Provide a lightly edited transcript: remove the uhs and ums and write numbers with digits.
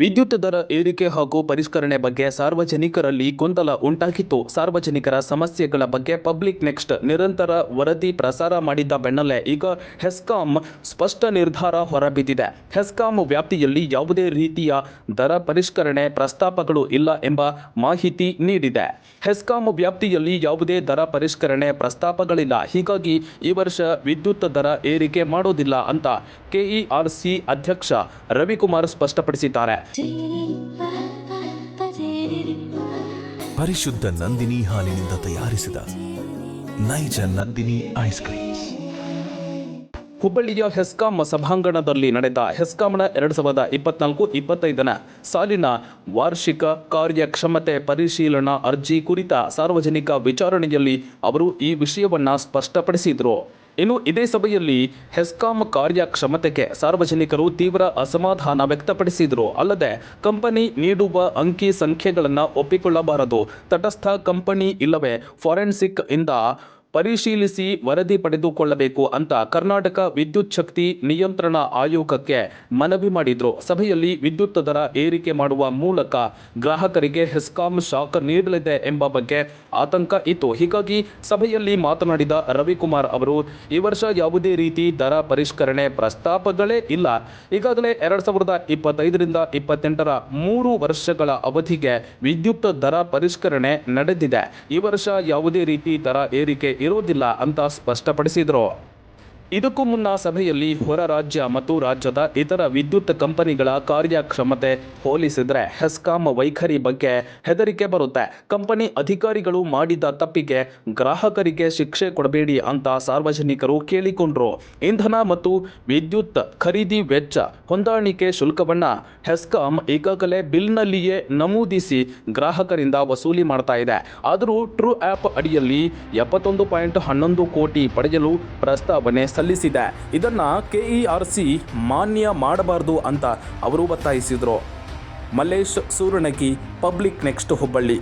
ವಿದ್ಯುತ್ ದರ ಏರಿಕೆ ಹಾಗೂ ಪರಿಷ್ಕರಣೆ ಬಗ್ಗೆ ಸಾರ್ವಜನಿಕರಲ್ಲಿ ಗೊಂದಲ ಉಂಟಾಗಿತ್ತು. ಸಾರ್ವಜನಿಕರ ಸಮಸ್ಯೆಗಳ ಬಗ್ಗೆ ಪಬ್ಲಿಕ್ ನೆಕ್ಸ್ಟ್ ನಿರಂತರ ವರದಿ ಪ್ರಸಾರ ಮಾಡಿದ್ದ ಬೆನ್ನಲ್ಲೇ ಈಗ ಹೆಸ್ಕಾಂ ಸ್ಪಷ್ಟ ನಿರ್ಧಾರ ಹೊರಬಿದ್ದಿದೆ. ಹೆಸ್ಕಾಂ ವ್ಯಾಪ್ತಿಯಲ್ಲಿ ಯಾವುದೇ ರೀತಿಯ ದರ ಪರಿಷ್ಕರಣೆ ಪ್ರಸ್ತಾಪಗಳು ಇಲ್ಲ ಎಂಬ ಮಾಹಿತಿ ನೀಡಿದೆ. ಹೆಸ್ಕಾಂ ವ್ಯಾಪ್ತಿಯಲ್ಲಿ ಯಾವುದೇ ದರ ಪರಿಷ್ಕರಣೆ ಪ್ರಸ್ತಾಪಗಳಿಲ್ಲ. ಹೀಗಾಗಿ ಈ ವರ್ಷ ವಿದ್ಯುತ್ ದರ ಏರಿಕೆ ಮಾಡೋದಿಲ್ಲ ಅಂತ ಕೆಇಆರ್ಸಿ ಅಧ್ಯಕ್ಷ ರವಿಕುಮಾರ್ ಸ್ಪಷ್ಟಪಡಿಸಿದ್ದಾರೆ. ಪರಿಶುದ್ಧ ನಂದಿನಿ ಹಾಲಿನಿಂದ ತಯಾರಿಸಿದ ನೈಜ ನಂದಿನಿ ಐಸ್ ಕ್ರೀಮ್. ಹುಬ್ಬಳ್ಳಿಯ ಹೆಸ್ಕಾಂ ಸಭಾಂಗಣದಲ್ಲಿ ನಡೆದ ಹೆಸ್ಕಾಂನ 2024-25ನೇ ಸಾಲಿನ ವಾರ್ಷಿಕ ಕಾರ್ಯಕ್ಷಮತೆ ಪರಿಶೀಲನಾ ಅರ್ಜಿ ಕುರಿತ ಸಾರ್ವಜನಿಕ ವಿಚಾರಣೆಯಲ್ಲಿ ಅವರು ಈ ವಿಷಯವನ್ನ ಸ್ಪಷ್ಟಪಡಿಸಿದರು. ಇನ್ನು ಇದೇ ಸಭೆಯಲ್ಲಿ ಹೆಸ್ಕಾಂ ಕಾರ್ಯಕ್ಷಮತೆಗೆ ಸಾರ್ವಜನಿಕರು ತೀವ್ರ ಅಸಮಾಧಾನ ವ್ಯಕ್ತಪಡಿಸಿದರು. ಅಲ್ಲದೆ ಕಂಪನಿ ನೀಡುವ ಅಂಕಿ ಸಂಖ್ಯೆಗಳನ್ನು ಒಪ್ಪಿಕೊಳ್ಳಬಾರದು, ತಟಸ್ಥ ಕಂಪನಿ ಇಲ್ಲವೇ ಫಾರೆನ್ಸಿಕ್ ಇಂದ ಪರಿಶೀಲಿಸಿ ವರದಿ ಪಡೆದುಕೊಳ್ಳಬೇಕು ಅಂತ ಕರ್ನಾಟಕ ವಿದ್ಯುತ್ ಶಕ್ತಿ ನಿಯಂತ್ರಣ ಆಯೋಗಕ್ಕೆ ಮನವಿ ಮಾಡಿದ್ರು. ಸಭೆಯಲ್ಲಿ ವಿದ್ಯುತ್ ದರ ಏರಿಕೆ ಮಾಡುವ ಮೂಲಕ ಗ್ರಾಹಕರಿಗೆ ಹೆಸ್ಕಾಂ ಶಾಕ್ ನೀಡಲಿದೆ ಎಂಬ ಬಗ್ಗೆ ಆತಂಕ ಇತ್ತು. ಹೀಗಾಗಿ ಸಭೆಯಲ್ಲಿ ಮಾತನಾಡಿದ ರವಿಕುಮಾರ್ ಅವರು, ಈ ವರ್ಷ ಯಾವುದೇ ರೀತಿ ದರ ಪರಿಷ್ಕರಣೆ ಪ್ರಸ್ತಾಪಗಳೇ ಇಲ್ಲ. ಈಗಾಗಲೇ 2025-28ರ 3 ವರ್ಷಗಳ ಅವಧಿಗೆ ವಿದ್ಯುತ್ ದರ ಪರಿಷ್ಕರಣೆ ನಡೆದಿದೆ. ಈ ವರ್ಷ ಯಾವುದೇ ರೀತಿ ದರ ಏರಿಕೆ ಇರೋದಿಲ್ಲ ಅಂತ ಸ್ಪಷ್ಟಪಡಿಸಿದರು. ಇದಕ್ಕೂ ಮುನ್ನ ಸಭೆಯಲ್ಲಿ ಹೊರ ರಾಜ್ಯ ಮತ್ತು ರಾಜ್ಯದ ಇತರ ವಿದ್ಯುತ್ ಕಂಪನಿಗಳ ಕಾರ್ಯಕ್ಷಮತೆ ಹೋಲಿಸಿದರೆ ಹೆಸ್ಕಾಂ ವೈಖರಿ ಬಗ್ಗೆ ಹೆದರಿಕೆ ಬರುತ್ತೆ. ಕಂಪನಿ ಅಧಿಕಾರಿಗಳು ಮಾಡಿದ ತಪ್ಪಿಗೆ ಗ್ರಾಹಕರಿಗೆ ಶಿಕ್ಷೆ ಕೊಡಬೇಡಿ ಅಂತ ಸಾರ್ವಜನಿಕರು ಕೇಳಿಕೊಂಡ್ರು. ಇಂಧನ ಮತ್ತು ವಿದ್ಯುತ್ ಖರೀದಿ ವೆಚ್ಚ ಹೊಂದಾಣಿಕೆ ಶುಲ್ಕವನ್ನ ಹೆಸ್ಕಾಂ ಈಗಾಗಲೇ ಬಿಲ್ನಲ್ಲಿಯೇ ನಮೂದಿಸಿ ಗ್ರಾಹಕರಿಂದ ವಸೂಲಿ ಮಾಡ್ತಾ ಇದೆ. ಆದರೂ ಟ್ರೂ ಆ್ಯಪ್ ಅಡಿಯಲ್ಲಿ 71.11 ಕೋಟಿ ಪಡೆಯಲು ಪ್ರಸ್ತಾವನೆ ಸಲ್ಲಿಸಿದೆ. ಇದನ್ನ ಕೆಇಆರ್ಸಿ ಮಾನ್ಯ ಮಾಡಬಾರದು ಅಂತ ಅವರು ಒತ್ತಾಯಿಸಿದರು. Mallesh Suranagi, public next, Hubballi.